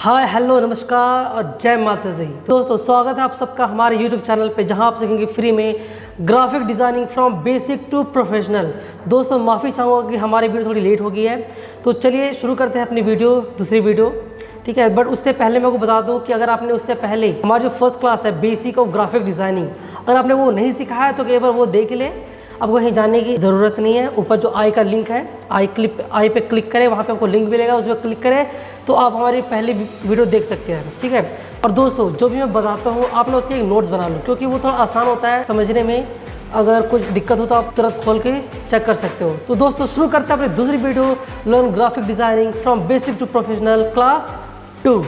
Hi hello नमस्कार और जय माता दी। दोस्तों स्वागत है आप सबका हमारे YouTube चैनल पे, जहां आप सीखेंगे फ्री में graphic designing from basic to professional. दोस्तों माफ़ी चाहूँगा कि हमारी वीडियो थोड़ी लेट हो गई है, तो चलिए शुरू करते हैं अपनी दूसरी वीडियो, ठीक है। बट उससे पहले मैं आपको बता दूं कि अगर आपने उससे पहले हमारी जो फर्स्ट क्लास है बेसिक ऑफ ग्राफिक डिज़ाइनिंग, अगर आपने वो नहीं सीखा है तो एक बार वो देख ले। अब कहीं जाने की ज़रूरत नहीं है। ऊपर जो आई का लिंक है, आई पे क्लिक करें, वहाँ पे आपको लिंक मिलेगा, उस पर क्लिक करें तो आप हमारी पहली वीडियो देख सकते हैं, ठीक है। और दोस्तों जो भी मैं बताता हूँ आपने उसके एक नोट्स बना लो, क्योंकि वो थोड़ा आसान होता है समझने में। अगर कुछ दिक्कत हो तो आप तुरंत खोल के चेक कर सकते हो। तो दोस्तों शुरू करते हैं अपनी दूसरी video, learn graphic designing from basic to professional class 2।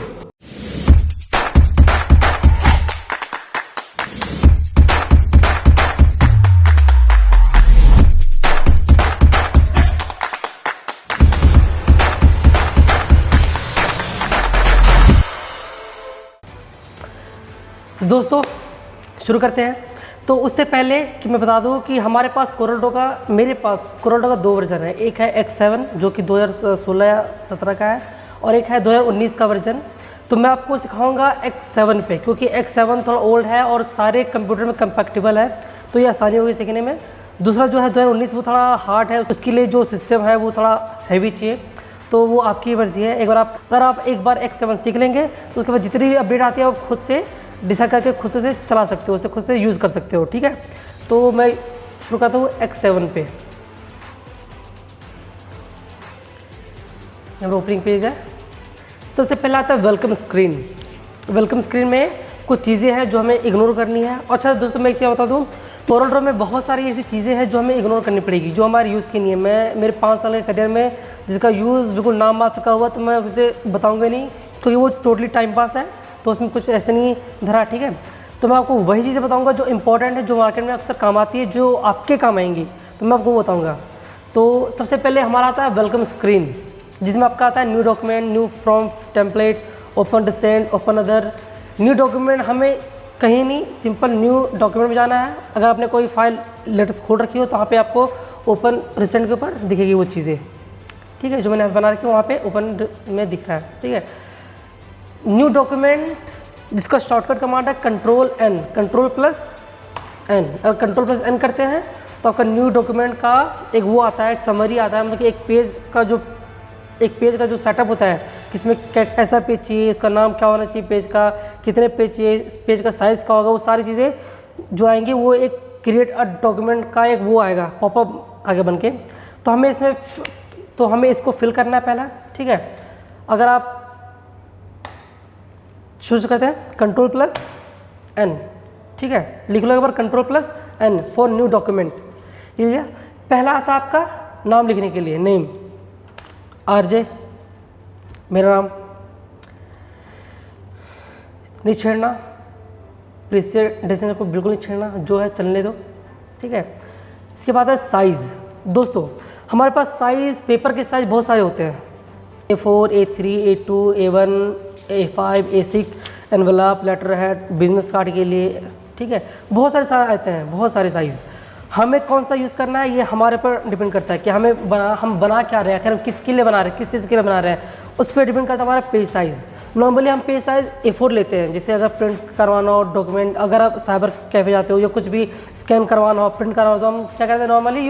दोस्तों शुरू करते हैं। तो उससे पहले कि मैं बता दूं कि हमारे पास मेरे पास कोरल ड्रॉ का 2 वर्जन है। एक है X7 जो कि 2016 या 17 का है, और एक है 2019 का वर्जन। तो मैं आपको सिखाऊंगा X7 पे, क्योंकि X7 थोड़ा ओल्ड है और सारे कंप्यूटर में कंपैटिबल है, तो ये आसानी होगी सीखने में। दूसरा जो है 2019 वो थोड़ा हार्ड है, उसके लिए जो सिस्टम है वो थोड़ा हैवी चाहिए, तो वो आपकी मर्जी है। अगर आप एक बार X7 सीख लेंगे तो उसके बाद जितनी भी अपडेट आती है आप खुद से डिसाइड करके खुद से चला सकते हो, उसे खुद से यूज़ कर सकते हो, ठीक है। तो मैं शुरू करता हूँ X7 पे। यहाँ ओपनिंग पेज है। सबसे पहला आता है वेलकम स्क्रीन। वेलकम स्क्रीन में कुछ चीज़ें हैं जो हमें इग्नोर करनी है। अच्छा दोस्तों मैं क्या बता दूँ, कोरल ड्रॉ में बहुत सारी ऐसी चीज़ें हैं जो हमें इग्नोर करनी पड़ेगी, जो हमारे यूज़ की नहीं है। मेरे 5 साल के करियर में जिसका यूज़ बिल्कुल नाम मात्र का हुआ, तो मैं उसे बताऊँगा नहीं, क्योंकि वो टोटली टाइम पास है, तो उसमें कुछ ऐसे नहीं धरा, ठीक है। तो मैं आपको वही चीज़ें बताऊंगा जो इंपॉर्टेंट है, जो मार्केट में अक्सर काम आती है, जो आपके काम आएंगी, तो मैं आपको बताऊंगा। तो सबसे पहले हमारा आता है वेलकम स्क्रीन, जिसमें आपका आता है new document, new from template, open recent, open other. New document हमें कहीं नहीं, सिंपल न्यू डॉक्यूमेंट में जाना है। अगर आपने कोई फाइल लेटेस्ट खोल रखी हो तो वहाँ पर आपको ओपन रिसेंट के ऊपर दिखेगी वो चीज़ें, ठीक है। जो मैंने बना रखी है वहाँ पर ओपन में दिख रहा है, ठीक है। न्यू डॉक्यूमेंट जिसका शॉर्टकट कमांड है Ctrl+N, Ctrl+N। अगर Ctrl+N करते हैं तो आपका न्यू डॉक्यूमेंट का एक वो आता है, एक समरी आता है, मतलब कि एक पेज का जो सेटअप होता है, किसमें कैसा पेज चाहिए, उसका नाम क्या होना चाहिए, पेज का कितने पेज चाहिए, पेज का साइज़ क्या होगा, वो सारी चीज़ें जो आएंगी वो एक क्रिएट अ डॉक्यूमेंट का एक वो आएगा, पॉपअप आगे बन के। तो हमें इसको फिल करना है पहला, ठीक है। अगर आप शुरू करते हैं Ctrl+N, ठीक है। लिख लो एक बार Ctrl+N फॉर न्यू डॉक्यूमेंट। ये पहला आता है आपका नाम लिखने के लिए, नेम RJ, मेरा नाम, नहीं छेड़ना, प्रीसेंटेशन को बिल्कुल नहीं छेड़ना, जो है चलने दो, ठीक है। इसके बाद है साइज़। दोस्तों हमारे पास साइज़, पेपर के साइज़ बहुत सारे होते हैं, A4, A3, A2, A1, A5, A6, envelope, letter head, business card के लिए, ठीक है। बहुत सारे साइज आते हैं, बहुत सारे साइज़। हमें कौन सा यूज़ करना है ये हमारे पर डिपेंड करता है कि हम बना क्या रहे हैं, हम किसके लिए बना रहे हैं, किस चीज़ के लिए बना रहे हैं, उस पर डिपेंड करता है हमारा पेज साइज़। नॉर्मली हम पेज साइज़ A4 लेते हैं, जैसे अगर प्रिंट करवाना हो डॉक्यूमेंट, अगर आप साइबर कैफे जाते हो या कुछ भी स्कैन करवाना हो, प्रिंट करवाना हो, तो हम क्या करते हैं, नॉर्मली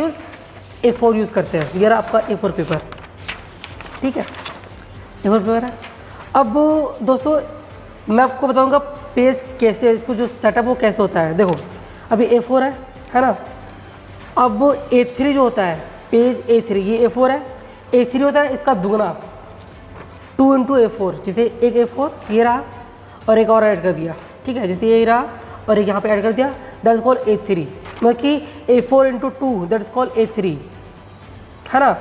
A4 यूज़ करते हैं। ये रहा आपका A4 पेपर, ठीक है, A4 पेपर है। अब दोस्तों मैं आपको बताऊंगा पेज कैसे, इसको जो सेटअप वो कैसे होता है। देखो अभी A4 है ना। अब A3 जो होता है, पेज A3, ये A4 है, A3 होता है इसका दुगना, 2 × A4। जैसे एक A4 ये रहा और एक और ऐड कर दिया, ठीक है, जैसे ये रहा और एक यहाँ पे ऐड कर दिया, दैट इज कॉल्ड A3। मतलब कि A4 × 2 that is called A3, है ना।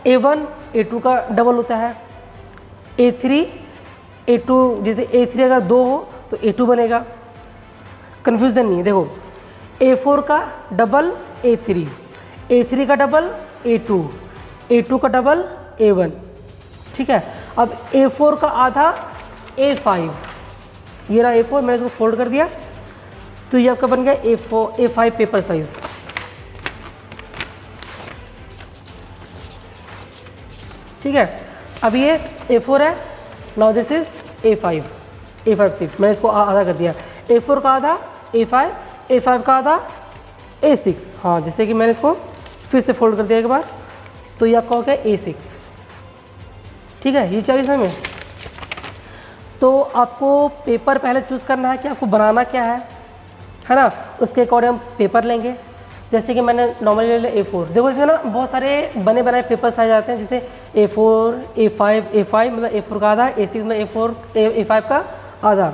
A1 A2 का डबल होता है, A3 A2, जैसे A3 अगर 2 हो तो A2 बनेगा, कन्फ्यूजन नहीं है। देखो A4 का डबल A3, A3 का डबल A2, A2 का डबल A1, ठीक है। अब A4 का आधा A5, ये रहा A4, मैंने इसको फोल्ड कर दिया, तो ये आपका बन गया A5 पेपर साइज, ठीक है। अब ये A4 है, now this is A5 seat, मैंने इसको आधा कर दिया। A4 का आधा A5 का आधा A6। हाँ, जैसे कि मैंने इसको फिर से फोल्ड कर दिया एक बार, तो ये आपका हो गया A6। ठीक है, ये चाहिए समय। तो आपको पेपर पहले चूज़ करना है कि आपको बनाना क्या है ना। उसके अकॉर्डिंग हम पेपर लेंगे। जैसे कि मैंने नॉर्मली ले लिया A4। देखो इसमें ना बहुत सारे बने बनाए पेपर साइज आते हैं, जैसे A4, A5 मतलब A4 का आधा, A6 मतलब A5 का आधा।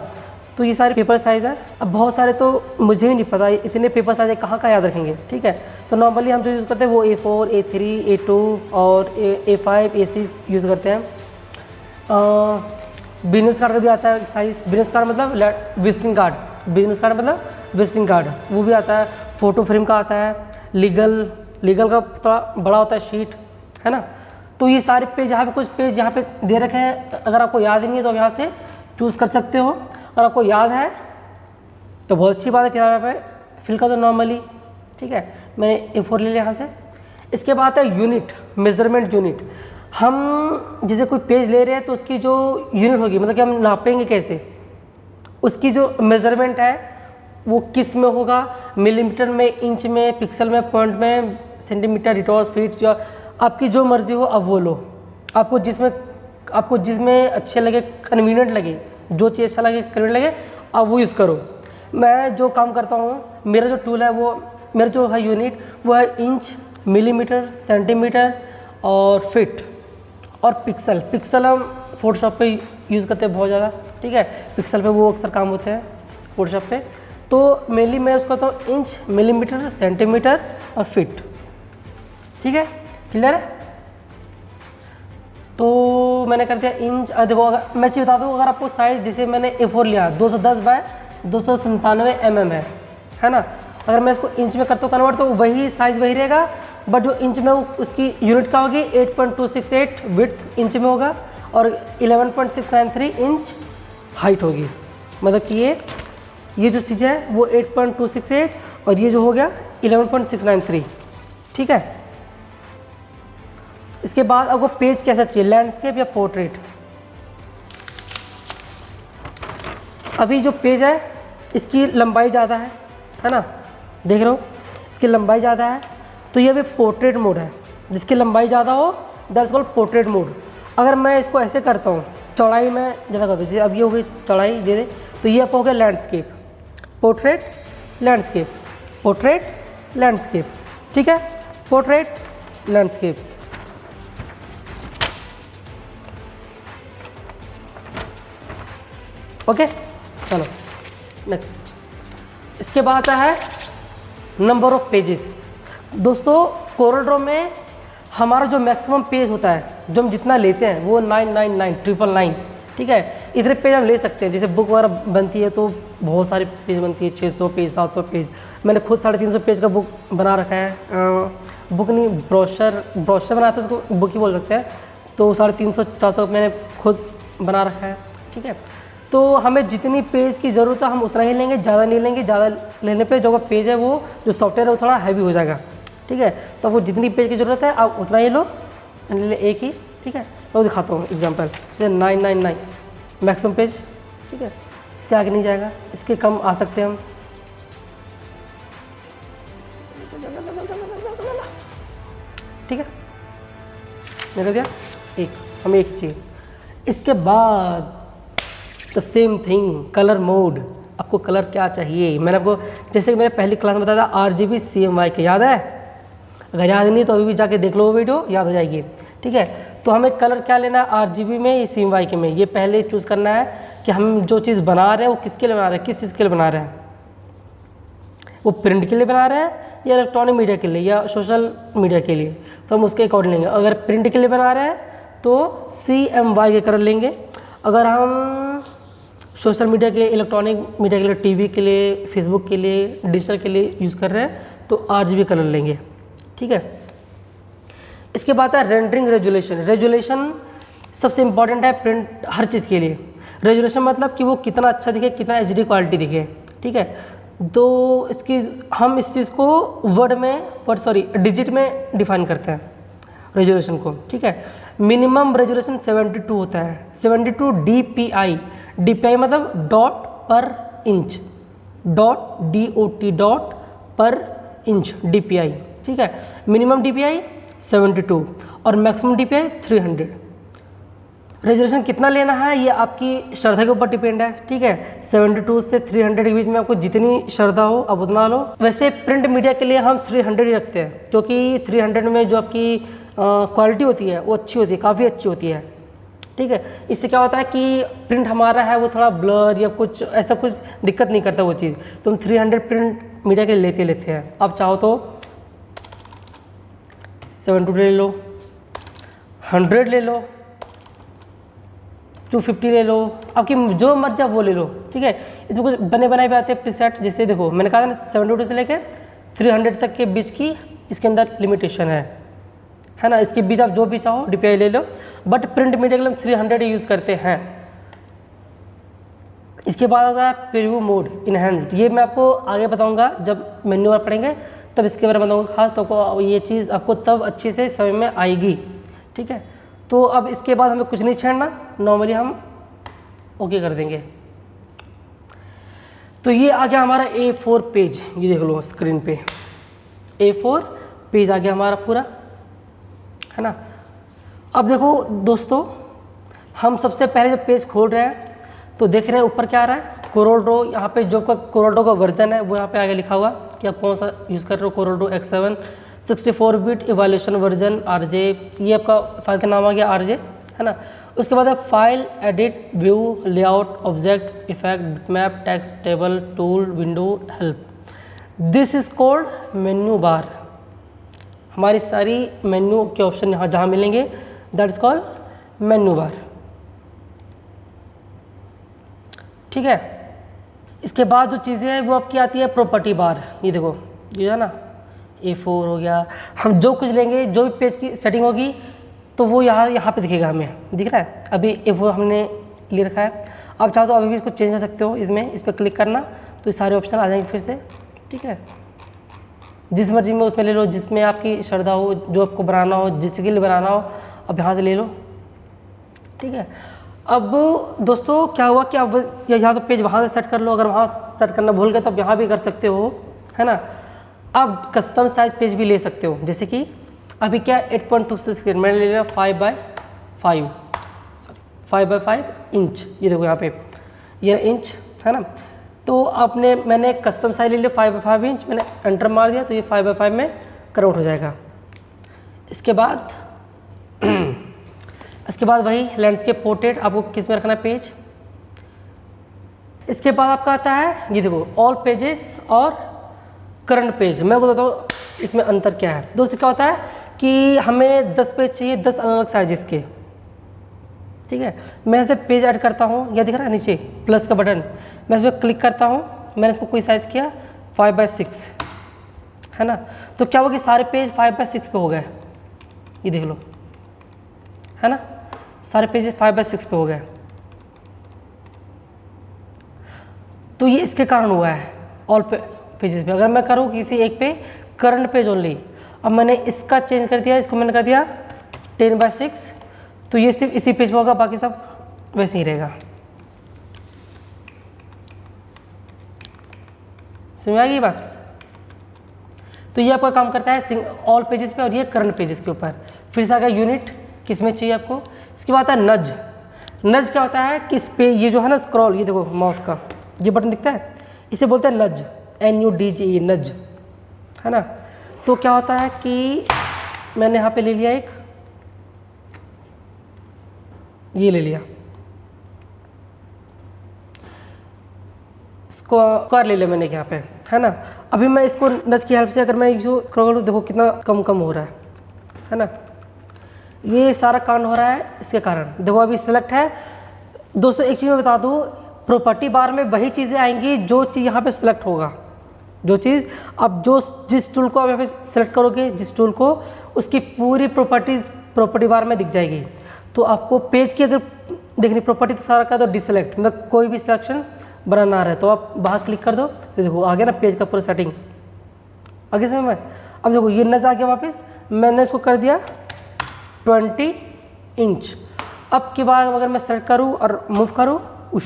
तो ये सारे पेपर साइज़ है। अब बहुत सारे तो मुझे भी नहीं पता इतने पेपर साइज कहाँ का याद रखेंगे। ठीक है, तो नॉर्मली हम जो यूज़ करते हैं वो A4, A3, A2 और A5, A6 यूज़ करते हैं। बिजनेस कार्ड का भी आता है साइज़। बिजनेस कार्ड मतलब विजिटिंग कार्ड, बिजनेस कार्ड मतलब विजिटिंग कार्ड, वो भी आता है। फ़ोटो फ्रेम का आता है। लीगल का थोड़ा बड़ा होता है शीट, है ना। तो ये सारे पेज, यहाँ पे कुछ पेज यहाँ पे दे रखे हैं। अगर आपको याद नहीं है तो आप यहाँ से चूज़ कर सकते हो। अगर आपको याद है तो बहुत अच्छी बात है, फिर यहाँ पे फिल कर दो नॉर्मली। ठीक है, मैंने A4 ले लिया यहाँ से। इसके बाद है यूनिट, मेजरमेंट यूनिट। हम जैसे कोई पेज ले रहे हैं तो उसकी जो यूनिट होगी, मतलब कि हम नापेंगे कैसे, उसकी जो मेजरमेंट है वो किस में होगा, मिलीमीटर में, इंच में, पिक्सल में, पॉइंट में, सेंटीमीटर, लीटर, फीट, या आपकी जो मर्जी हो अब वो लो। आपको जिसमें अच्छे लगे, कन्वीनियंट लगे, जो चीज़ अच्छा लगे, कन्वीनियंट लगे, आप वो यूज़ करो। मैं जो काम करता हूँ, मेरा जो टूल है वो, मेरा जो है यूनिट वो है इंच, मिलीमीटर, सेंटीमीटर और फीट और पिक्सल। पिक्सल हम फोटोशॉप पे यूज़ करते हैं बहुत ज़्यादा। ठीक है, पिक्सल पे वो अक्सर काम होते हैं फोटोशॉप पे। तो मेनली मैं उसको कहता हूँ इंच, मिलीमीटर, सेंटीमीटर और फीट। ठीक है, क्लियर है। तो मैंने कर दिया इंच। देखो अगर मैं चीज़ बता दूँ, अगर आपको साइज़, जैसे मैंने A4 लिया 210 बाय 297 mm है ना। अगर मैं इसको इंच में करता हूँ कन्वर्ट तो वही साइज़ वही रहेगा, बट जो इंच में उसकी यूनिट का होगी 8.268 विड्थ इंच में होगा और 11.693 इंच हाइट होगी। मतलब कि ये जो चीज़ है वो 8.268 और ये जो हो गया 11.693। ठीक है, इसके बाद आपको पेज कैसा चाहिए, लैंडस्केप या पोर्ट्रेट। अभी जो पेज है इसकी लंबाई ज़्यादा है ना, देख रहे हो इसकी लंबाई ज़्यादा है, तो ये अभी पोर्ट्रेट मोड है। जिसकी लंबाई ज़्यादा हो दैट्स कॉल्ड पोर्ट्रेट मोड। अगर मैं इसको ऐसे करता हूँ, चौड़ाई में ज़्यादा कर दूँ, जैसे अब ये हो गई चौड़ाई दे दे, तो ये आप हो गया landscape, portrait, landscape, portrait, landscape. ठीक है, पोर्ट्रेट, लैंडस्केप। ओके, चलो नेक्स्ट। इसके बाद आता है नंबर ऑफ पेजेस। दोस्तों कोरल ड्रॉ में हमारा जो मैक्सिमम पेज होता है, जो हम जितना लेते हैं वो 999 ठीक है। इतने पेज हम ले सकते हैं। जैसे बुक वगैरह बनती है तो बहुत सारे पेज बनती है, 600 पेज, 700 पेज। मैंने खुद 350 पेज का बुक बना रखा है। बुक नहीं, ब्रोशर बनाते हैं, उसको बुक ही बोल सकते हैं। तो 350 400 मैंने खुद बना रखा है। ठीक है, तो हमें जितनी पेज की ज़रूरत है हम उतना ही लेंगे, ज़्यादा नहीं लेंगे। ज़्यादा लेने पे जो पेज है वो जो सॉफ्टवेयर है वो थोड़ा हैवी हो जाएगा। ठीक है, तो वो जितनी पेज की ज़रूरत है आप उतना ही लो, ले एक ही। ठीक है, मैं दिखाता हूँ एग्जांपल, जैसे 999 मैक्सिमम पेज। ठीक है, इसके आगे नहीं जाएगा, इसके कम आ सकते हैं हम। ठीक है, मैं कर दिया एक, हमें एक चाहिए। इसके बाद the same thing, colour mode. आपको कलर क्या चाहिए, मैंने आपको जैसे कि मैंने पहली क्लास में बताया था RGB CMYK के, याद है? अगर याद नहीं तो अभी भी जाके देख लो वो वीडियो, याद हो जाएगी। ठीक है, तो हमें कलर क्या लेना है, RGB में या CMYK में। ये पहले चूज़ करना है कि हम जो चीज़ बना रहे हैं वो किसके लिए बना रहे हैं, किस चीज़ के लिए बना रहे हैं। वो प्रिंट के लिए बना रहे हैं या इलेक्ट्रॉनिक मीडिया के लिए या सोशल मीडिया के लिए, तो हम उसके अकॉर्डिंग लेंगे। अगर प्रिंट के लिए बना रहे हैं तो CMYK कलर लेंगे। अगर हम सोशल मीडिया के, इलेक्ट्रॉनिक मीडिया के लिए, टीवी के लिए, फेसबुक के लिए, डिजिटल के लिए यूज़ कर रहे हैं तो RGB कलर लेंगे। ठीक है, इसके बाद है रेंडरिंग रेजुलेशन। रेजुलेशन सबसे इम्पॉर्टेंट है प्रिंट हर चीज़ के लिए। रेजुलेशन मतलब कि वो कितना अच्छा दिखे, कितना HD क्वालिटी दिखे। ठीक है, तो इसकी हम इस चीज़ को डिजिट में डिफाइन करते हैं। रेजोल्यूशन को, ठीक है। मिनिमम रेजोल्यूशन 72 होता है, 72 DPI। DPI मतलब डॉट पर इंच, डॉट पर इंच DPI, ठीक है। मिनिमम DPI 72 और मैक्सिमम DPI 300। रेजोल्यूशन कितना लेना है ये आपकी श्रद्धा के ऊपर डिपेंड है, ठीक है। 72 से 300 के बीच में आपको जितनी श्रद्धा हो आप उतना लो। वैसे प्रिंट मीडिया के लिए हम 300 ही रखते हैं, क्योंकि 300 में जो आपकी क्वालिटी होती है वो अच्छी होती है, काफ़ी अच्छी होती है, ठीक है। इससे क्या होता है कि प्रिंट हमारा है वो थोड़ा ब्लर या कुछ ऐसा कुछ दिक्कत नहीं करता वो चीज़। तो हम 300 प्रिंट मीडिया के लेते हैं। आप चाहो तो 72 ले लो, 100 ले लो, 250 ले लो, आपकी जो मर्जी आप वो ले लो, ठीक है। इसमें कुछ बने बनाए भी आते हैं प्रीसेट, जैसे देखो मैंने कहा था ना 72 से लेके 300 तक के बीच की इसके अंदर लिमिटेशन है ना। इसके बीच आप जो भी चाहो DPI ले लो, बट प्रिंट मीडिया के लिए हम 300 यूज़ करते हैं। इसके बाद होगा प्रीव्यू मोड इनहेंस्ड, ये मैं आपको आगे बताऊंगा जब मेन्यू बार पढ़ेंगे तब इसके बारे में बताऊंगा खास, तो ये चीज़ आपको तब अच्छे से समझ में आएगी, ठीक है। तो अब इसके बाद हमें कुछ नहीं छेड़ना, नॉर्मली हम ओके कर देंगे। तो ये आ गया हमारा A4 पेज, ये देख लो स्क्रीन पे A4 पेज आ गया हमारा पूरा, है ना। अब देखो दोस्तों, हम सबसे पहले जब पेज खोल रहे हैं तो देख रहे हैं ऊपर क्या आ रहा है, कोरल ड्रॉ। यहाँ पे जो का कोरल ड्रॉ का वर्जन है वो यहाँ पे आगे लिखा हुआ कि आप कौन सा यूज़ कर रहे हो, Corel Draw X7 64 bit evaluation version RJ, ये आपका फाइल का नाम आ गया RJ, है ना। उसके बाद है file, edit, view, layout, object, effect, bitmap, text, table, tool, window, help. This is called menu bar. हमारी सारी मेन्यू के ऑप्शन यहाँ जहाँ मिलेंगे that is called menu bar, ठीक है। इसके बाद जो चीज़ें हैं वो आपकी आती है प्रॉपर्टी बार। ये देखो ये है ना A4 हो गया, हम जो कुछ लेंगे जो भी पेज की सेटिंग होगी तो वो यहाँ पे दिखेगा, हमें दिख रहा है। अभी A4 हमने ले रखा है, आप चाहो तो अभी भी इसको चेंज कर सकते हो, इसमें इस पर क्लिक करना तो ये सारे ऑप्शन आ जाएंगे फिर से, ठीक है। जिस मर्जी में उसमें ले लो, जिसमें आपकी श्रद्धा हो, जो आपको बनाना हो, जिसके लिए बनाना हो अब यहाँ से ले लो, ठीक है। अब दोस्तों क्या हुआ कि अब यहाँ तो पेज वहाँ से सेट कर लो, अगर वहाँ सेट करना भूल गए तो आप यहाँ भी कर सकते हो, है ना। अब कस्टम साइज पेज भी ले सकते हो, जैसे कि अभी क्या 8.26 स्क्रीन मैंने ले लिया 5x5 इंच, ये देखो यहाँ पे ये इंच, है ना। तो आपने मैंने कस्टम साइज ले लिया 5x5 इंच, मैंने एंटर मार दिया तो ये 5x5 में कन्वर्ट हो जाएगा। इसके बाद वही लैंडस्केप पोर्ट्रेट आपको किस में रखना है पेज। इसके बाद आपका आता है ये देखो ऑल पेजेस और करंट पेज। मैं बताता हूँ इसमें अंतर क्या है। दोस्तों क्या होता है कि हमें 10 पेज चाहिए, 10 अलग अलग साइजेस के, ठीक है। मैं ऐसे पेज ऐड करता हूँ, यह दिख रहा है नीचे प्लस का बटन, मैं इस पर क्लिक करता हूँ, मैंने इसको कोई साइज़ किया 5x6, है ना। तो क्या हुआ कि सारे पेज 5x6 पे हो गए, ये देख लो, है ना, सारे पेज 5x6 पे हो गए। तो ये इसके कारण हुआ है ऑल पेजेस पे। अगर मैं करूँ किसी एक पे करंट पेज ओनली, अब मैंने इसका चेंज कर दिया, इसको मैंने कर दिया 10/6, तो ये सिर्फ इसी पेज पे होगा, बाकी सब वैसे ही रहेगा। समझ आ गई बात। तो ये आपका काम करता है ऑल पेजेस पे और ये करंट पेजेस के ऊपर। फिर से आ गया यूनिट, किस में चाहिए आपको। इसके बाद आता है नज। नज क्या होता है कि इस पे ये जो है ना स्क्रॉल, ये देखो माउस का ये बटन दिखता है, इसे बोलते हैं नज, NUDGE नज, है ना। तो क्या होता है कि मैंने यहाँ पे ले लिया एक, ये ले लिया, स्क्वायर ले लिया मैंने यहाँ पे, है ना। अभी मैं इसको नज की हेल्प से अगर मैं जो स्क्रॉल करूँ देखो कितना कम हो रहा है ना। ये सारा कांड हो रहा है इसके कारण। देखो अभी सिलेक्ट है। दोस्तों एक चीज़ मैं बता दूँ, प्रॉपर्टी बार में वही चीज़ें आएंगी जो चीज़ यहाँ पे सिलेक्ट होगा, जो चीज़ अब जिस टूल को आप यहाँ पे सिलेक्ट करोगे, जिस टूल को, उसकी पूरी प्रॉपर्टी बार में दिख जाएगी। तो आपको पेज की अगर देखनी प्रॉपर्टी तो सारा का तो डिसलेक्ट, मतलब कोई भी सिलेक्शन बनाना रहा है तो आप बाहर क्लिक कर दो तो देखो आ गया ना पेज का पूरा सेटिंग आगे से। मैं अब देखो ये नज आ गया वापस, मैंने इसको कर दिया 20 इंच। अब के बाद अगर मैं सेलेक्ट करूँ और मूव करूँ, उश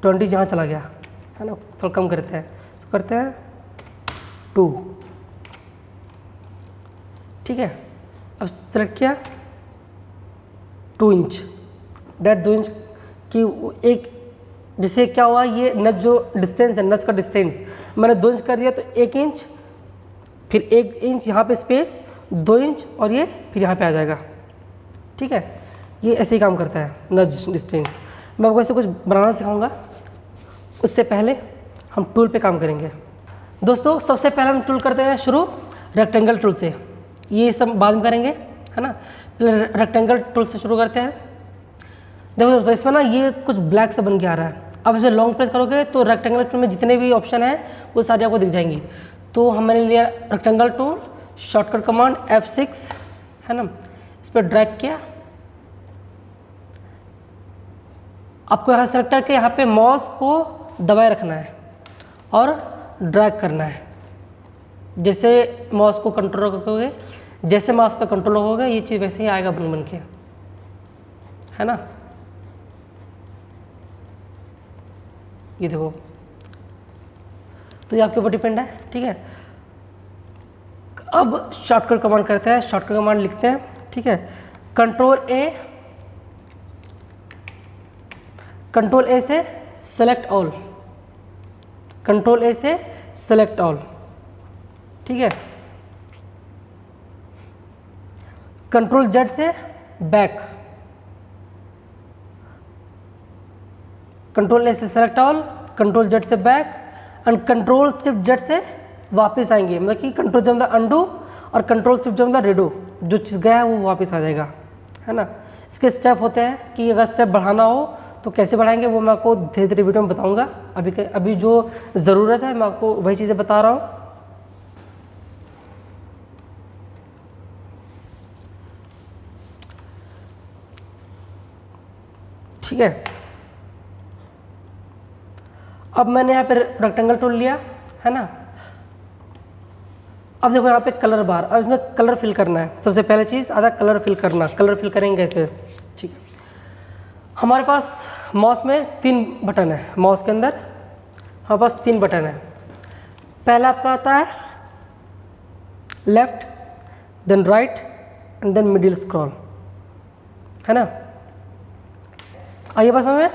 20 जहाँ चला गया है ना, थोड़ा कम करते हैं, तो करते हैं 2, ठीक है। अब सेलेक्ट किया 2 इंच, डेट 2 इंच की एक, जिससे क्या हुआ, ये नच जो डिस्टेंस है, नच का डिस्टेंस मैंने 2 इंच कर दिया, तो 1 इंच, फिर 1 इंच यहाँ पे स्पेस, 2 इंच और ये फिर यहाँ पे आ जाएगा, ठीक है। ये ऐसे ही काम करता है नच डिस्टेंस। मैं आपको ऐसे कुछ बनाना सिखाऊंगा, उससे पहले हम टूल पे काम करेंगे। दोस्तों सबसे पहले हम टूल करते हैं शुरू रेक्टेंगल टूल से, ये सब बाद में करेंगे है ना। पहले रेक्टेंगल टूल से शुरू करते हैं। देखो दोस्तों इसमें ना ये कुछ ब्लैक से बन के आ रहा है। अब इसे लॉन्ग प्रेस करोगे तो रेक्टेंगल टूल में जितने भी ऑप्शन हैं वो सारी आपको दिख जाएंगी। तो हमने लिया rectangle tool, shortcut command F6 है ना, इस पर ड्रैग किया। आपको यहाँ सेलेक्ट करके यहाँ पे माउस को दबाए रखना है और ड्रैग करना है। जैसे माउस को कंट्रोल रखोगे, जैसे माउस पे कंट्रोल होगा ये चीज़ वैसे ही आएगा बन बन के, है ना। ये देखो, तो ये आपके ऊपर डिपेंड है, ठीक है। अब शॉर्टकट कमांड करते हैं, शॉर्टकट कमांड लिखते हैं, ठीक है। कंट्रोल ए से सेलेक्ट ऑल, कंट्रोल ए से सेलेक्ट ऑल, ठीक है। कंट्रोल जेड से बैक, कंट्रोल ए से सेलेक्ट ऑल, कंट्रोल जेड से back and control shift Z से वापस आएंगे। मतलब कि कंट्रोल जब अंडू और कंट्रोल शिफ्ट जब रिडू, जो चीज़ गया है वो वापस आ जाएगा, है ना। इसके स्टेप होते हैं कि अगर स्टेप बढ़ाना हो तो कैसे बढ़ाएंगे वो मैं आपको धीरे धीरे वीडियो में बताऊंगा। अभी जो ज़रूरत है मैं आपको वही चीज़ें बता रहा हूँ। ठीक है, अब मैंने यहाँ पे रेक्टेंगल टूल लिया है ना। अब देखो यहाँ पे कलर बार, अब इसमें कलर फिल करना है। सबसे पहले चीज़ आता है कलर फिल करना। कलर फिल करेंगे कैसे, ठीक है। हमारे पास माउस में 3 बटन है, माउस के अंदर हमारे पास 3 बटन है। पहला आपका आता है left, then right and then middle scroll, है ना। आइए बस हमें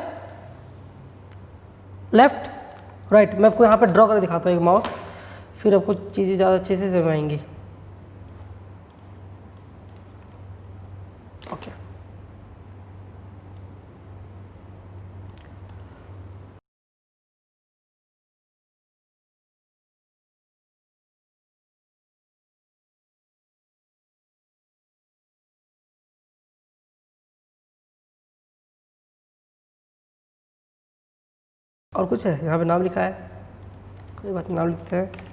लेफ्ट राइट, मैं आपको यहाँ पे ड्रॉ करके दिखाता हूँ एक माउस, फिर आपको चीज़ें ज़्यादा अच्छे से समझ आएंगी। ओके, और कुछ है यहाँ पे नाम लिखा है, कोई बात नहीं, नाम लिखते हैं।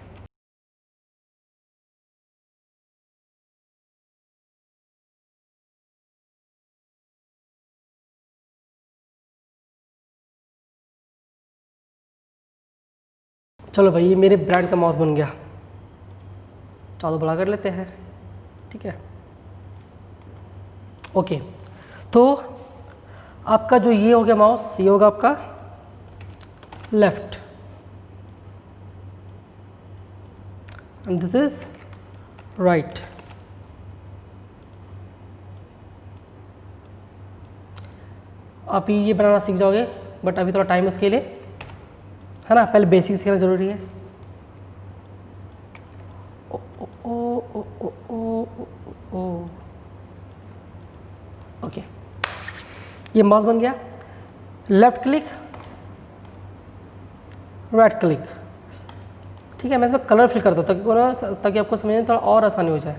चलो भाई, ये मेरे ब्रांड का माउस बन गया। चलो बड़ा कर लेते हैं, ठीक है। ओके, तो आपका जो ये हो गया माउस, ये होगा आपका left and this is right. आप ये बनाना सीख जाओगे, बट अभी थोड़ा टाइम है उसके लिए, है ना। पहले बेसिक सीखना ज़रूरी है। ओ ओ ओ ओ ओ ओ ओ, ओके, ये माउस बन गया। लेफ्ट क्लिक, राइट क्लिक, ठीक है। मैं इसमें कलर फिल करता हूँ ताकि आपको समझने में थोड़ा और आसानी हो जाए।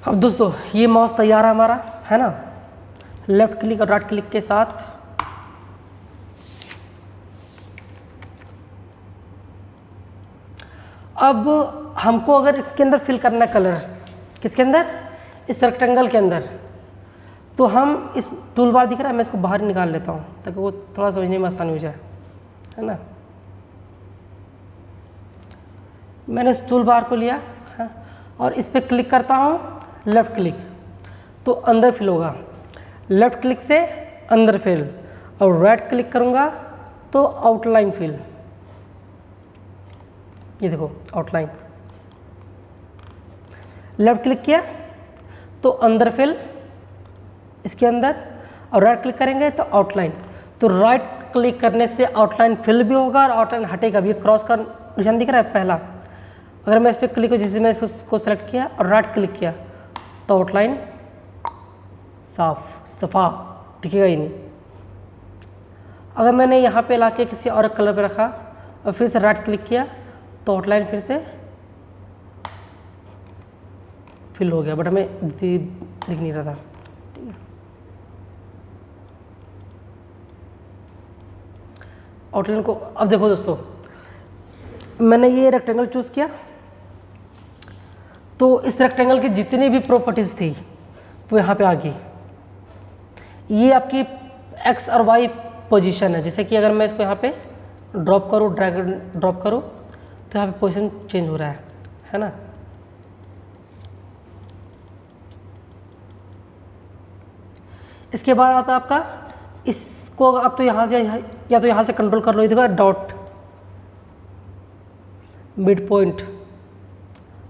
अब दोस्तों ये माउस तैयार है हमारा, है ना। लेफ्ट क्लिक और राइट क्लिक के साथ अब हमको अगर इसके अंदर फिल करना है कलर, किसके अंदर, इस रेक्टेंगल के अंदर, तो हम इस टूल बार दिख रहा है, मैं इसको बाहर निकाल लेता हूँ ताकि वो थोड़ा समझने में आसानी हो जाए, है ना। मैंने इस टूल बार को लिया है और इस पर क्लिक करता हूँ, लेफ़्ट क्लिक तो अंदर फिल होगा, लेफ़्ट क्लिक से अंदर फिल, और राइट क्लिक करूँगा तो आउटलाइन फिल। ये देखो आउटलाइन, लेफ़्ट क्लिक किया तो अंदर फिल इसके अंदर, और राइट क्लिक करेंगे तो आउटलाइन। तो राइट क्लिक करने से आउटलाइन फिल भी होगा और आउटलाइन हटेगा भी। क्रॉस का निशान दिख रहा है पहला, अगर मैं इस पर क्लिक हो, जैसे मैं इसको सेलेक्ट किया और राइट क्लिक किया तो आउटलाइन सफ़ा दिखेगा ही नहीं। अगर मैंने यहाँ पे लाके किसी और कलर पे रखा और फिर से राइट क्लिक किया तो आउटलाइन फिर से फिल हो गया, बट हमें दिख नहीं रहा था, ठीक है। आउटलाइन को अब देखो दोस्तों, मैंने ये रेक्टेंगल चूज़ किया तो इस रेक्टेंगल की जितनी भी प्रॉपर्टीज़ थी वो यहाँ पे आ गई। ये आपकी एक्स और वाई पोजीशन है, जैसे कि अगर मैं इसको यहाँ पे ड्रॉप करूँ, ड्रैग ड्रॉप करूँ तो यहाँ पे पोजीशन चेंज हो रहा है ना। इसके बाद आता है आपका, इसको अब तो यहाँ से या तो यहाँ से कंट्रोल कर लो, ये देखो डॉट, मिड पॉइंट,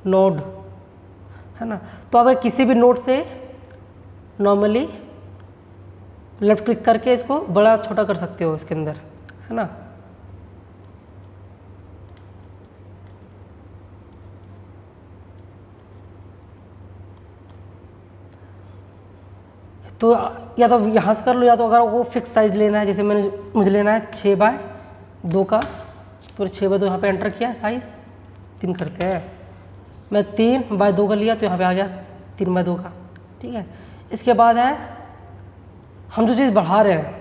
नोड, है ना। तो अब किसी भी नोड से नॉर्मली लेफ्ट क्लिक करके इसको बड़ा छोटा कर सकते हो इसके अंदर, है ना। तो या तो यहाँ से कर लो, या तो अगर वो फिक्स साइज़ लेना है, जैसे मुझे लेना है 6x2 का, तो 6x2 यहाँ पे एंटर किया, साइज़ 3 करते हैं। मैं 3x2 का लिया तो यहाँ पे आ गया 3x2 का, ठीक है। इसके बाद है हम जो चीज़ बढ़ा रहे हैं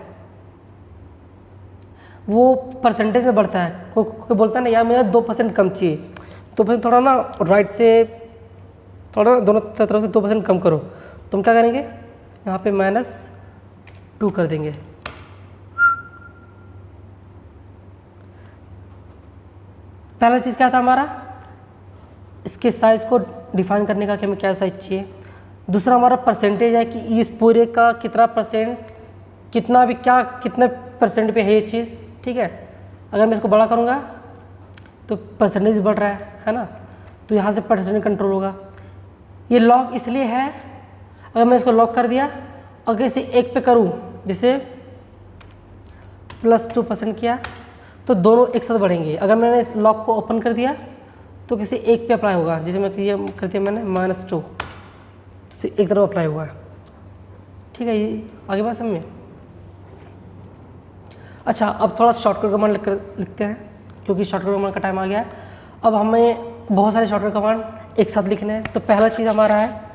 वो परसेंटेज में बढ़ता है। कोई बोलता है ना यार मेरा 2% कम चाहिए, तो फिर थोड़ा ना राइट से थोड़ा दोनों तरफ से 2% कम करो। तो हम क्या करेंगे, यहाँ पे -2 कर देंगे। पहला चीज़ क्या था हमारा, इसके साइज़ को डिफाइन करने का कि हमें क्या साइज़ चाहिए। दूसरा हमारा परसेंटेज है कि इस पूरे का कितना परसेंट, कितना भी क्या कितने परसेंट पे है ये चीज़, ठीक है। अगर मैं इसको बड़ा करूँगा तो परसेंटेज बढ़ रहा है ना, तो यहाँ से परसेंटेज कंट्रोल होगा। ये लॉक इसलिए है, अगर मैं इसको लॉक कर दिया, अगर इसे 1 पे करूँ, जैसे +2% किया तो दोनों एक साथ बढ़ेंगे। अगर मैंने इस लॉक को ओपन कर दिया तो किसी एक पे अप्लाई होगा, जैसे मैं कर दिया मैंने -2, तो एक तरफ अप्लाई हुआ है, ठीक है। ये आगे बात समझ में। अच्छा, अब थोड़ा शॉर्टकट कमांड लिखते हैं क्योंकि शॉर्टकट कमांड का टाइम आ गया है। अब हमें बहुत सारे शॉर्टकट कमांड एक साथ लिखने हैं। तो पहला चीज़ हमारा है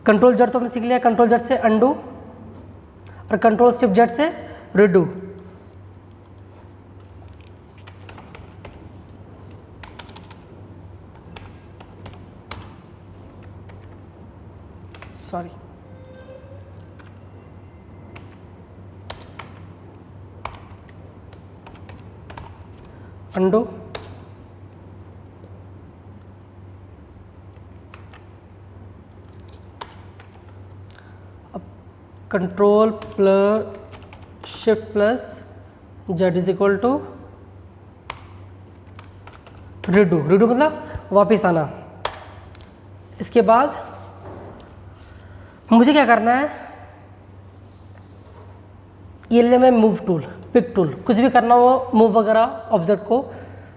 Ctrl+Z, तो हमने सीख लिया। Ctrl+Z से अंडू और Ctrl+Shift+Z से रिडू। सॉरी, अंडू, अब Ctrl+Shift+Z is equal to redo. Redo मतलब वापस आना। इसके बाद मुझे क्या करना है, ये ले मैं मूव टूल, पिक टूल, कुछ भी करना हो मूव वगैरह ऑब्जेक्ट को,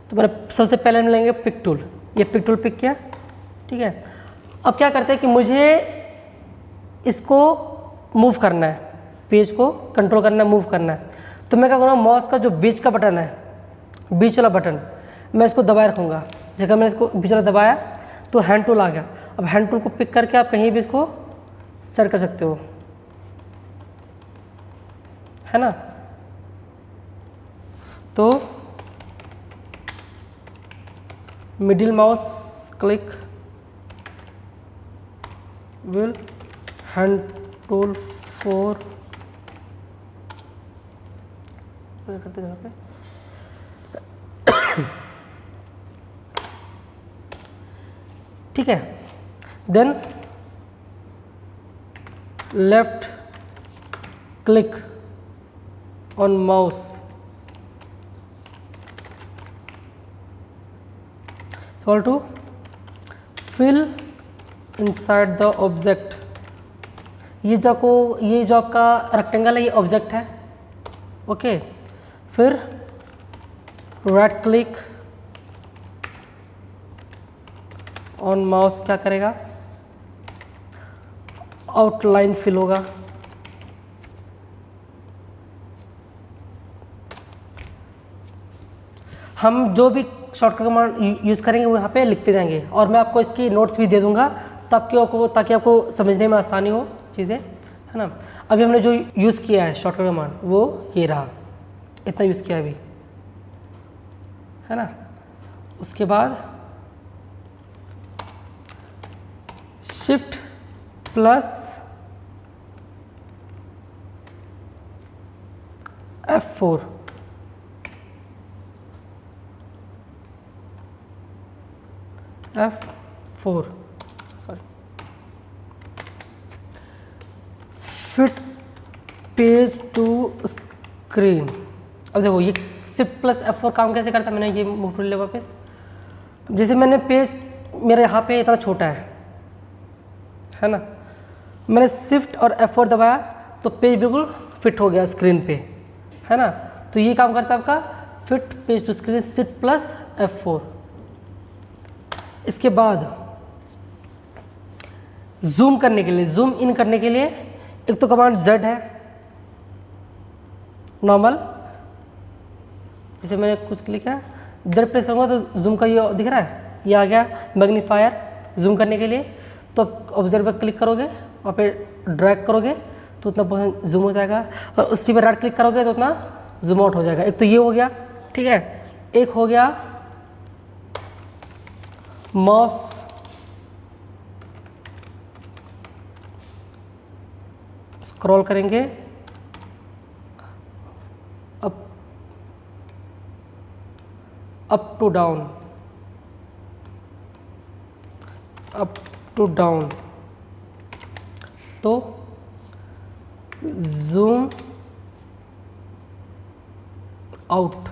तो मैंने सबसे पहले हम लेंगे पिक टूल। ये पिक टूल पिक किया, ठीक है। अब क्या करते हैं कि मुझे इसको मूव करना है, पेज को कंट्रोल करना है, मूव करना है। तो मैं क्या करूँगा, माउस का जो बीच का बटन है, बीच वाला बटन, मैं इसको दबाए रखूँगा। जगह मैंने इसको बीच वाला दबाया तो हैंड टूल आ गया। अब अब हैंड टूल को पिक करके आप कहीं भी इसको सेट कर सकते हो, है ना। तो middle mouse click will hand tool for करते जगह पे ठीक है। Then left click on mouse solve to fill inside the object. ये जो आपका रेक्टेंगल है ये ऑब्जेक्ट है, ओके। फिर राइट क्लिक ऑन माउस क्या करेगा, आउटलाइन फिल होगा। हम जो भी शॉर्टकट कमांड यूज़ करेंगे वो यहाँ पे लिखते जाएंगे, और मैं आपको इसकी नोट्स भी दे दूंगा ताकि आपको समझने में आसानी हो चीज़ें, है ना। अभी हमने जो यूज़ किया है शॉर्टकट कमांड वो ये रहा, इतना यूज़ किया अभी, है ना। उसके बाद shift plus F4 sorry, fit page to screen. अब देखो ये शिफ्ट प्लस F4 काम कैसे करता है, मैंने ये मूव टूल लिया वापस। जैसे मैंने पेज मेरे यहाँ पे इतना छोटा है ना, मैंने शिफ्ट और F4 दबाया तो पेज बिल्कुल फिट हो गया स्क्रीन पे, है ना। तो ये काम करता है आपका fit page to screen shift plus F4। इसके बाद जूम करने के लिए, जूम इन करने के लिए एक तो कमांड Z है नॉर्मल, जैसे मैंने कुछ क्लिक किया Z प्रेस करूँगा तो जूम का ये दिख रहा है, ये आ गया मैग्नीफायर जूम करने के लिए। तो ऑब्जर्व पर क्लिक करोगे और फिर ड्रैग करोगे तो उतना जूम हो जाएगा, और उसी पर राइट क्लिक करोगे तो उतना जूम आउट हो जाएगा। एक तो ये हो गया, ठीक है। एक हो गया माउस स्क्रॉल करेंगे up to down, up to down, तो जूम आउट।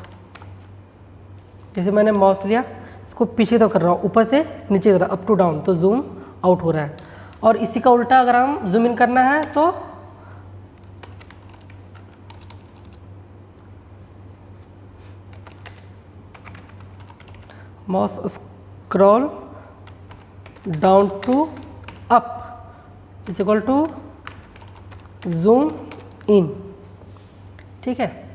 जैसे मैंने माउस लिया इसको पीछे तो कर रहा हूँ, ऊपर से नीचे कर रहा हूँ, अप टू डाउन, तो जूम आउट हो रहा है। और इसी का उल्टा अगर हम जूम इन करना है तो mouse scroll down to up is equal to zoom in, ठीक है।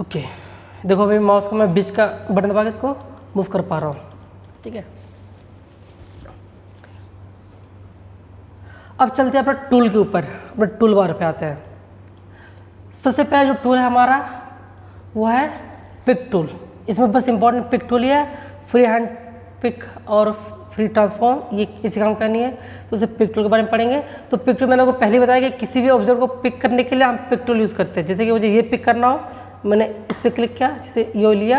ओके देखो अभी माउस का मैं बीच का बटन दबा के इसको मूव कर पा रहा हूँ, ठीक है। अब चलते हैं अपने टूल के ऊपर, अपने टूल बार पे आते हैं। सबसे पहला जो टूल है हमारा वो है पिक टूल। इसमें बस इंपॉर्टेंट पिक टूल ही है, फ्री हैंड पिक और फ्री ट्रांसफॉर्म, ये इसी काम करनी है। तो उसे पिक टूल के बारे में पढ़ेंगे। तो पिक टूल मैंने आपको पहले बताया कि किसी भी ऑब्जेक्ट को पिक करने के लिए हम पिक टूल यूज़ करते हैं। जैसे कि मुझे ये पिक करना हो, मैंने इस पर क्लिक किया, जैसे ये लिया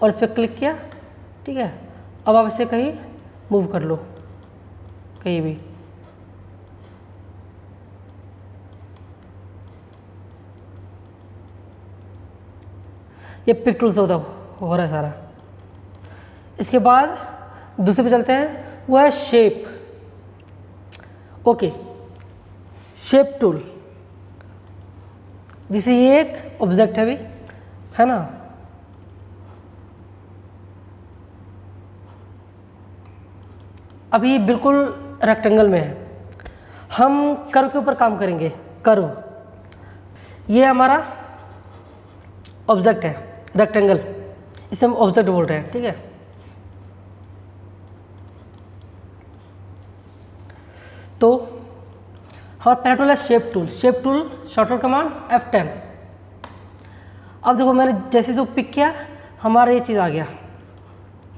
और इस पर क्लिक किया, ठीक है। अब आप इसे कहीं मूव कर लो, कहीं भी। ये पिक टूल से हो रहा है सारा। इसके बाद दूसरे पे चलते हैं, वो है शेप। ओके शेप टूल, जैसे ये एक ऑब्जेक्ट है अभी, है ना, अभी बिल्कुल रेक्टेंगल में है, हम कर्व के ऊपर काम करेंगे। कर्व, ये हमारा ऑब्जेक्ट है रेक्टेंगल, इसे हम ऑब्जेक्ट बोल रहे हैं, ठीक है। तो हमारा पहला टूल है shape tool. Shape tool shortcut command F10। अब देखो मैंने जैसे से पिक किया, हमारा ये चीज़ आ गया,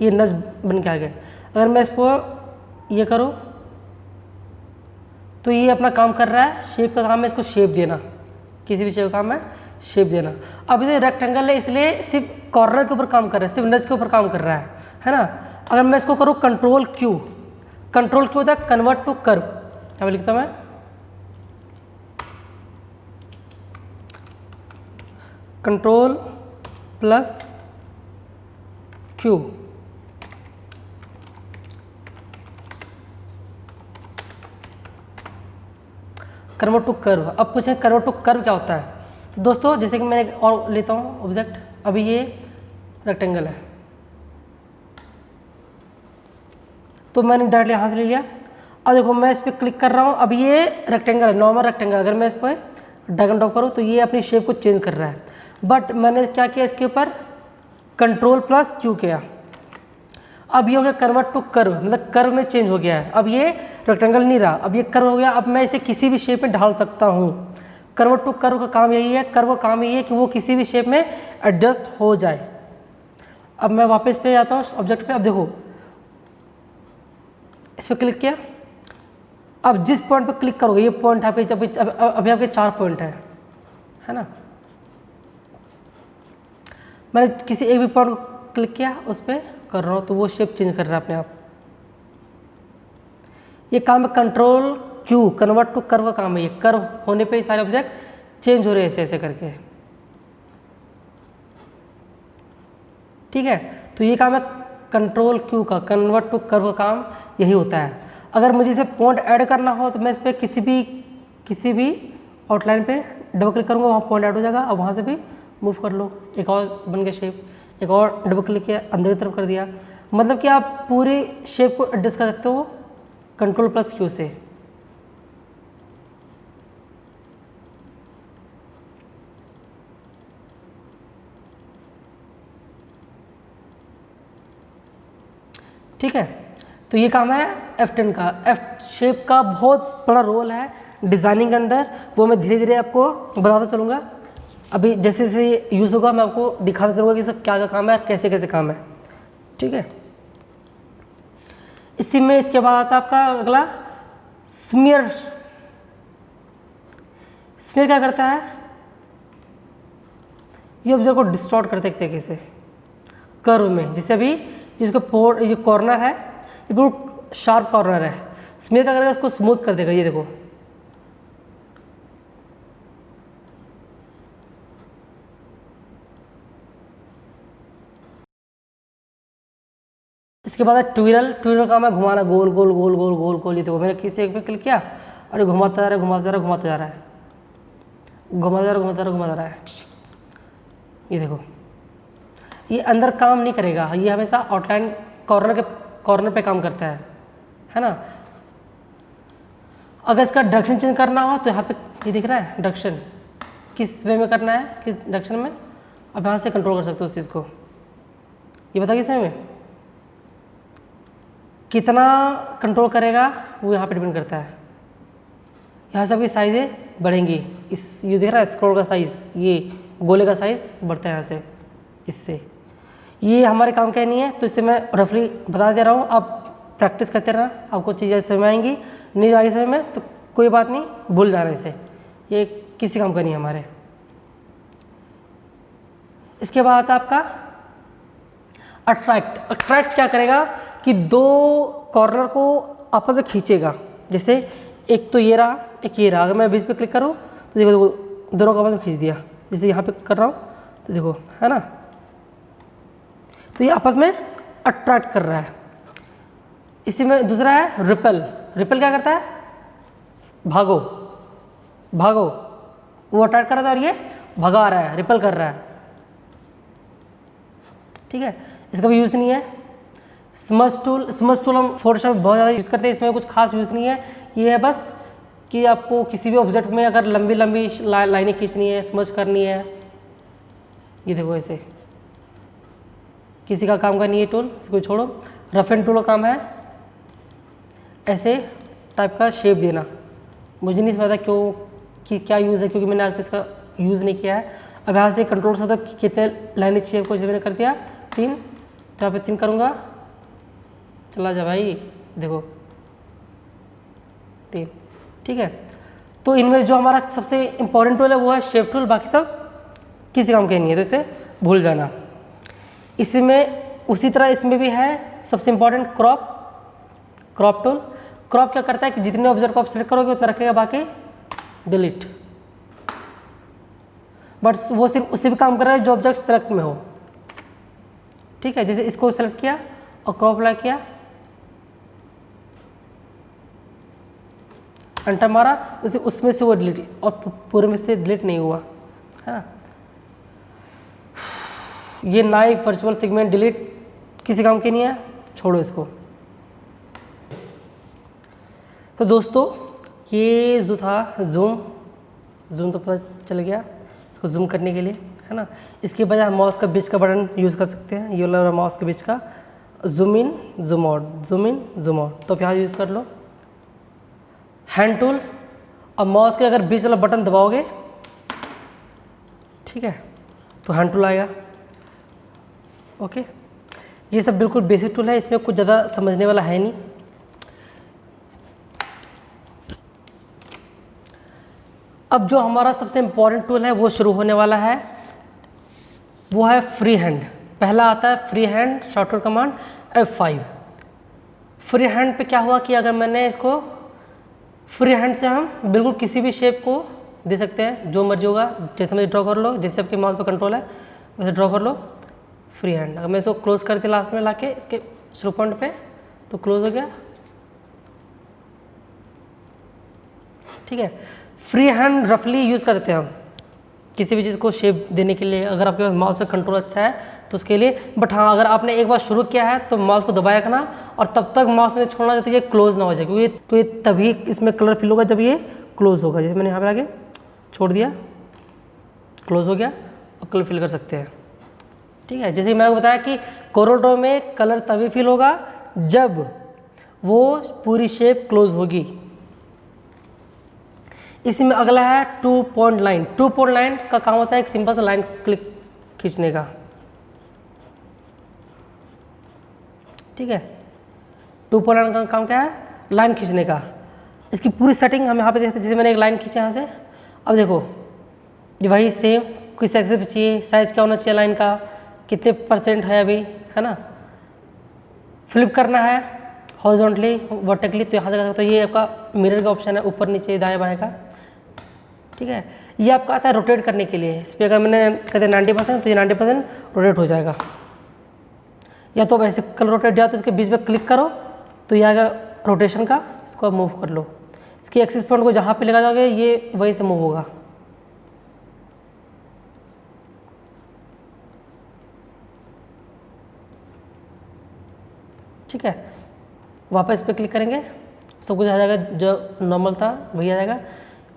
ये नस बन के आ गया। अगर मैं इसको ये करूँ तो ये अपना काम कर रहा है, शेप का काम है इसको शेप देना, किसी भी शेप का काम है शेप देना। अब ये रेक्टेंगल है इसलिए सिर्फ कॉर्नर के ऊपर काम कर रहा है, सिर्फ नस के ऊपर काम कर रहा है ना। अगर मैं इसको करूँ कंट्रोल क्यू, कंट्रोल क्यू होता है कन्वर्ट टू कर्व। क्या लिखता हूँ मैं, control plus Q, convert to curve. अब पूछें कन्वर्ट टू कर्व क्या होता है। तो दोस्तों जैसे कि मैं एक और लेता हूँ ऑब्जेक्ट, अभी ये रेक्टेंगल है, तो मैंने डायरेक्टली यहाँ से ले लिया। अब देखो मैं इस पर क्लिक कर रहा हूँ, अब ये रेक्टेंगल है, नॉर्मल रेक्टेंगल। अगर मैं इस पर ड्रैग एंड ड्रॉप करूँ तो ये अपनी शेप को चेंज कर रहा है, बट मैंने क्या किया इसके ऊपर कंट्रोल प्लस क्यू किया। अब ये हो गया कन्वर्ट टू कर्व, मतलब कर्व में चेंज हो गया है। अब ये रेक्टेंगल नहीं रहा, अब ये कर्व हो गया। अब मैं इसे किसी भी शेप में ढाल सकता हूँ। कन्वर्ट टू कर्व का काम यही है, कर्व का काम यही है कि वो किसी भी शेप में एडजस्ट हो जाए। अब मैं वापस पे आता हूँ ऑब्जेक्ट पे। अब देखो इस पर क्लिक किया, अब जिस पॉइंट पे क्लिक करोगे, ये पॉइंट आपके अभी आपके 4 पॉइंट है ना। मैंने किसी एक भी पॉइंट को क्लिक किया, उस पर कर रहा हूँ तो वो शेप चेंज कर रहा है अपने आप। ये काम है control Q, convert to curve का काम है। ये कर्व होने पे ही सारे ऑब्जेक्ट चेंज हो रहे हैं ऐसे ऐसे करके, ठीक है। तो ये काम है कंट्रोल क्यू का, कन्वर्ट टू कर्व का काम यही होता है। अगर मुझे इसे पॉइंट ऐड करना हो तो मैं इस पर किसी भी आउटलाइन पे डबल क्लिक करूँगा, वहाँ पॉइंट ऐड हो जाएगा। अब वहाँ से भी मूव कर लो, एक और बन गया शेप। एक और डबल क्लिक किया, अंदर की तरफ कर दिया। मतलब कि आप पूरी शेप को एडजस्ट कर सकते हो कंट्रोल प्लस क्यू से। ठीक है, तो ये काम है F10 का। F शेप का बहुत बड़ा रोल है डिज़ाइनिंग के अंदर, वो मैं धीरे धीरे आपको बताता चलूँगा। अभी जैसे जैसे यूज़ होगा मैं आपको दिखाता चलूँगा कि सब क्या क्या काम है, कैसे कैसे काम है, ठीक है। इसी में इसके बाद आता है आपका अगला स्मीयर। स्मीयर क्या करता है, ये ऑब्जेक्ट को डिस्टॉर्ट करते एक तरीके से कर्व में। जैसे अभी जिसको ये कॉर्नर है, ये बिल्कुल शार्प कॉर्नर है, स्मीयर क्या करेगा, इसको स्मूथ कर देगा। ये देखो इसके बाद है ट्विरल। ट्विरल का मैं घुमाना, गोल गोल गोल गोल गोल गोल। ये देखो मैंने किसी एक पे क्लिक किया और ये घुमाता जा रहा है, घुमाता जा रहा है, घुमाता जा रहा है, घुमाता जा रहा है, घुमाता जा रहा है, घुमाता जा रहा है। ये देखो ये अंदर काम नहीं करेगा, ये हमेशा आउटलाइन कॉर्नर पे काम करता है ना। अगर इसका डायरेक्शन चेंज करना हो तो यहाँ पे ये दिख रहा है डायरेक्शन, किस वे में करना है, किस डायरेक्शन में। अब यहाँ से कंट्रोल कर सकते हो उस चीज़ को। ये बता किस में कितना कंट्रोल करेगा वो यहाँ पे डिपेंड करता है। यहाँ से आपकी साइज़ें बढ़ेंगी, इस ये दिख रहा है स्क्रॉल का साइज़, ये गोले का साइज़ बढ़ता है यहाँ से इससे। ये हमारे काम का नहीं है, तो इससे मैं रफली बता दे रहा हूँ। आप प्रैक्टिस करते रहना, आपको चीज़ें समझ में आएंगी। नहीं आगे समय में तो कोई बात नहीं, भूल जाना इसे, ये किसी काम का नहीं है हमारे। इसके बाद आपका अट्रैक्ट। अट्रैक्ट क्या करेगा कि दो कॉर्नर को आपस में खींचेगा। जैसे एक तो ये रहा, एक ये रहा। अगर मैं बीच पे क्लिक करूँ तो देखो दोनों को आपस में खींच दिया। जैसे यहाँ पे कर रहा हूँ तो देखो है ना, तो ये आपस में अट्रैक्ट कर रहा है। इसी में दूसरा है रिपेल। रिपेल क्या करता है, भागो भागो, वो अट्रैक्ट कर रहा था और ये भगा रहा है, रिपल कर रहा है, ठीक है, इसका भी यूज़ नहीं है। स्मज टूल हम फोटोशॉप में बहुत ज़्यादा यूज़ करते हैं, इसमें कुछ खास यूज़ नहीं है। ये है बस कि आपको किसी भी ऑब्जेक्ट में अगर लंबी लंबी लाइनें खींचनी है, स्मज करनी है, ये देखो ऐसे, किसी का काम का नहीं है टूल, इसको छोड़ो। रफ एंड टूल का काम है ऐसे टाइप का शेप देना। मुझे नहीं पता क्यों कि क्या यूज़ है, क्योंकि मैंने आज तक इसका यूज़ नहीं किया है। अब यहाँ से कंट्रोल से तो कितने लाइनें चाहिए को, जैसे मैंने कर दिया 3, तो यहाँ पे 3 करूँगा, चला जा भाई, देखो 3, ठीक है। तो इनमें जो हमारा सबसे इम्पोर्टेंट टूल है वो है शेप टूल, बाकी सब किसी काम के नहीं है, तो इसे भूल जाना। इसमें उसी तरह इसमें भी है सबसे इम्पोर्टेंट क्रॉप टूल। क्रॉप क्या करता है कि जितने ऑब्जेक्ट को आप सेलेक्ट करोगे उतना रखेगा, बाकी डिलीट। बट वो सिर्फ उसी भी काम कर रहा है जो ऑब्जेक्ट सेलेक्ट में हो, ठीक है। जैसे इसको सेलेक्ट किया और क्रॉप अप्लाई किया, एंटर मारा, उसमें से वो डिलीट, और पूरे में से डिलीट नहीं हुआ, है ना। ये नाइफ, वर्चुअल सेगमेंट, डिलीट किसी काम की नहीं है, छोड़ो इसको। तो दोस्तों ये जो था जूम तो पता चल गया, इसको जूम करने के लिए, है ना। इसके बजाय हम माउस का बीच का बटन यूज़ कर सकते हैं, ये वाला माउस के बीच का, zoom in zoom out, zoom in zoom out, तो आप यहाँ यूज़ कर लो। हैंड टूल, अब माउस के अगर बीच वाला बटन दबाओगे, ठीक है, तो हैंड टूल आएगा। ओके, ये सब बिल्कुल बेसिक टूल है, इसमें कुछ ज़्यादा समझने वाला है नहीं। अब जो हमारा सबसे इम्पोर्टेंट टूल है वो शुरू होने वाला है, वो है फ्री हैंड। पहला आता है free hand shortcut command F5। Free hand पे क्या हुआ कि अगर मैंने इसको फ्री हैंड से हम बिल्कुल किसी भी शेप को दे सकते हैं, जो मर्जी होगा, जैसे मुझे ड्रॉ कर लो, जैसे आपके माउस पर कंट्रोल है वैसे ड्रॉ कर लो, फ्री हैंड। अगर मैं इसको क्लोज कर दिया लास्ट में लाके इसके शुरू पॉइंट पे, तो क्लोज हो गया, ठीक है। फ्री हैंड रफली यूज़ करते हैं हम किसी भी चीज़ को शेप देने के लिए, अगर आपके पास माउस का कंट्रोल अच्छा है तो उसके लिए। बट हाँ, अगर आपने एक बार शुरू किया है तो माउस को दबाए रखना, और तब तक माउस ने छोड़ना जब तक ये क्लोज ना हो जाए, क्योंकि तभी इसमें कलर फिल होगा जब ये क्लोज होगा। जैसे मैंने यहाँ पे आगे छोड़ दिया, क्लोज हो गया, अब कलर फिल कर सकते हैं, ठीक है। जैसे मैंने बताया कि कोरल ड्रॉ में कलर तभी फिल होगा जब वो पूरी शेप क्लोज होगी। इसी में अगला है 2 पॉइंट लाइन। 2 पॉइंट लाइन का काम होता है एक सिंपल सा लाइन क्लिक खींचने का, ठीक है। 2 पॉइंट लाइन का काम क्या है, लाइन खींचने का। इसकी पूरी सेटिंग हम यहाँ पे देखते हैं। जैसे मैंने एक लाइन खींचा यहाँ से, अब देखो ये वही सेम, किस एक्सेस पे चाहिए, साइज क्या होना चाहिए लाइन का, कितने % है अभी, है ना। फ्लिप करना है हॉरिजॉन्टली वर्टिकली, तो यहाँ से कर सकते हो। ये आपका मिरर का ऑप्शन है, ऊपर नीचे दाएं बाएं का, ठीक है। ये आपका आता है रोटेट करने के लिए। इस पर अगर मैंने कहते 90% तो ये 90% रोटेट हो जाएगा। या तो वैसे कलर रोटेट जाओ तो इसके बीच में क्लिक करो तो ये आएगा रोटेशन का, इसको मूव कर लो। इसकी एक्सिस पॉइंट को जहाँ पे लगा जाओगे ये वहीं से मूव होगा, ठीक है। वापस पे क्लिक करेंगे सब कुछ आ जाएगा, जो नॉर्मल था वही आ जाएगा।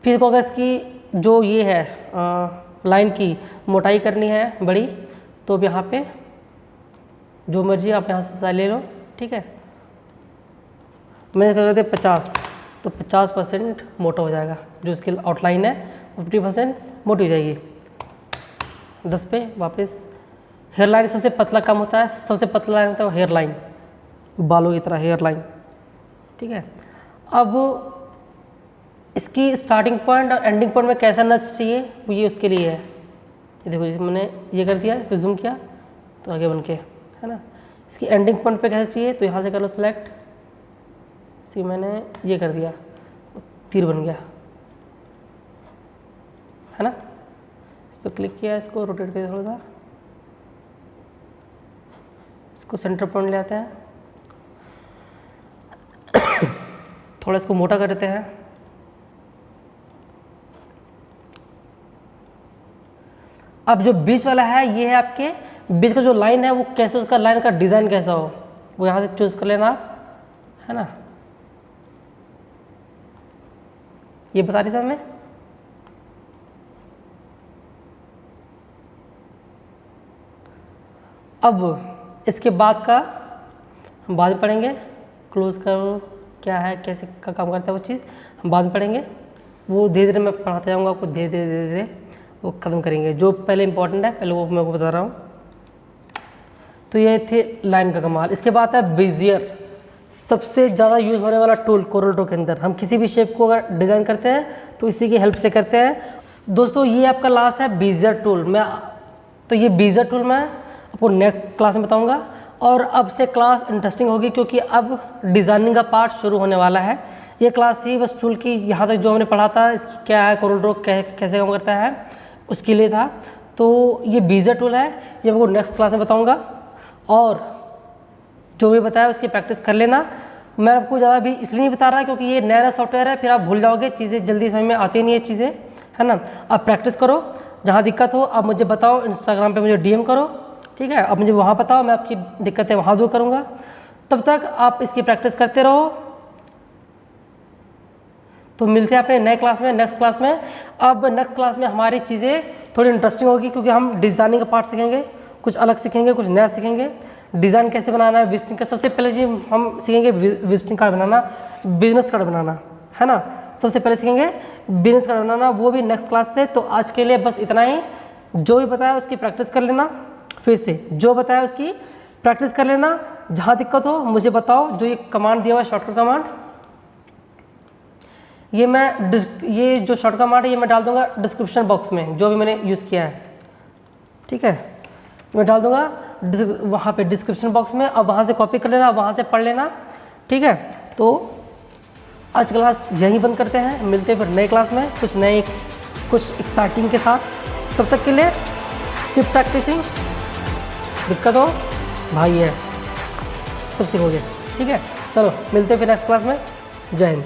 फिर को अगर इसकी जो ये है लाइन की मोटाई करनी है बड़ी, तो अब यहाँ पे जो मर्जी आप यहाँ से ले लो, ठीक है। मैंने कर देते 50, तो 50% मोटा हो जाएगा। जो इसकी आउटलाइन है 50% मोटी हो जाएगी। 10 पे वापस। हेयर लाइन सबसे पतला काम होता है, सबसे पतला लाइन होता है हेयर लाइन, बालों की तरह हेयर लाइन, ठीक है। अब इसकी स्टार्टिंग पॉइंट और एंडिंग पॉइंट में कैसा नच चाहिए वो ये उसके लिए है। ये देखो जैसे मैंने ये कर दिया, इस पर जूम किया तो आगे बन के, है ना। इसकी एंडिंग पॉइंट पे कैसे चाहिए तो यहाँ से कर लो सेलेक्ट, इसकी मैंने ये कर दिया, तीर बन गया, है ना। इस पर क्लिक किया, इसको रोटेट कर थोड़ा सा, इसको सेंटर पॉइंट ले आते हैं, थोड़ा इसको मोटा कर देते हैं, अब जो बीच वाला है ये है आपके बीच का जो लाइन है वो कैसे, उसका लाइन का डिज़ाइन कैसा हो वो यहाँ से चूज़ कर लेना आप, है ना। ये बता रही सर मैं। अब इसके बाद का हम बाद में पढ़ेंगे, क्लोज करो क्या है, कैसे का काम करता है वो चीज़ हम बाद में पढ़ेंगे। वो धीरे धीरे मैं पढ़ाते जाऊँगा आपको, धीरे धीरे धीरे धीरे वो ख़त्म करेंगे। जो पहले इंपॉर्टेंट है पहले वो मैं आपको बता रहा हूँ। तो ये थे लाइन का कमाल। इसके बाद है बेजियर, सबसे ज़्यादा यूज़ होने वाला टूल कोरल ड्रॉ के अंदर। हम किसी भी शेप को अगर डिज़ाइन करते हैं तो इसी की हेल्प से करते हैं। दोस्तों ये आपका लास्ट है बेजियर टूल। तो ये बेजियर टूल मैं आपको नेक्स्ट क्लास में बताऊंगा। और अब से क्लास इंटरेस्टिंग होगी क्योंकि अब डिज़ाइनिंग का पार्ट शुरू होने वाला है। ये क्लास थी बस टूल की, यहाँ तक जो हमने पढ़ा था इसकी क्या है, कोरल ड्रॉ कैसे काम करता है उसके लिए था। तो ये बेजियर टूल है, ये आपको नेक्स्ट क्लास में बताऊँगा। और जो भी बताया उसकी प्रैक्टिस कर लेना। मैं आपको ज़्यादा भी इसलिए नहीं बता रहा क्योंकि ये नया नया सॉफ्टवेयर है, फिर आप भूल जाओगे, चीज़ें जल्दी समझ में आती नहीं है चीज़ें, है ना। अब प्रैक्टिस करो, जहाँ दिक्कत हो आप मुझे बताओ, इंस्टाग्राम पे मुझे डीएम करो, ठीक है। अब मुझे वहाँ बताओ, मैं आपकी दिक्कतें वहाँ दूर करूँगा। तब तक आप इसकी प्रैक्टिस करते रहो। तो मिलते हैं अपने नए क्लास में, नेक्स्ट क्लास में। अब नेक्स्ट क्लास में हमारी चीज़ें थोड़ी इंटरेस्टिंग होगी क्योंकि हम डिज़ाइनिंग का पार्ट सीखेंगे, कुछ अलग सीखेंगे, कुछ नया सीखेंगे। डिज़ाइन कैसे बनाना है, विजिटिंग का सबसे पहले जी हम सीखेंगे विजिटिंग कार्ड बनाना, बिजनेस कार्ड बनाना, है ना। सबसे पहले सीखेंगे बिजनेस कार्ड बनाना, वो भी नेक्स्ट क्लास से। तो आज के लिए बस इतना ही। जो भी बताया उसकी प्रैक्टिस कर लेना, फिर से जो बताया उसकी प्रैक्टिस कर लेना। जहाँ दिक्कत हो मुझे बताओ। जो ये कमांड दिया हुआ है शॉर्टकट कमांड, ये जो शॉर्ट कमांड है ये मैं डाल दूंगा डिस्क्रिप्शन बॉक्स में, जो भी मैंने यूज़ किया है, ठीक है। मैं डाल दूंगा वहाँ पे डिस्क्रिप्शन बॉक्स में। अब वहाँ से कॉपी कर लेना, वहाँ से पढ़ लेना, ठीक है। तो आज क्लास यहीं बंद करते हैं, मिलते हैं फिर नए क्लास में कुछ एक्साइटिंग के साथ। तब तक के लिए कीप प्रैक्टिसिंग। दिक्कत हो भाई है, सब सीखोगे, ठीक है। चलो मिलते हैं फिर नेक्स्ट क्लास में। जय हिंद।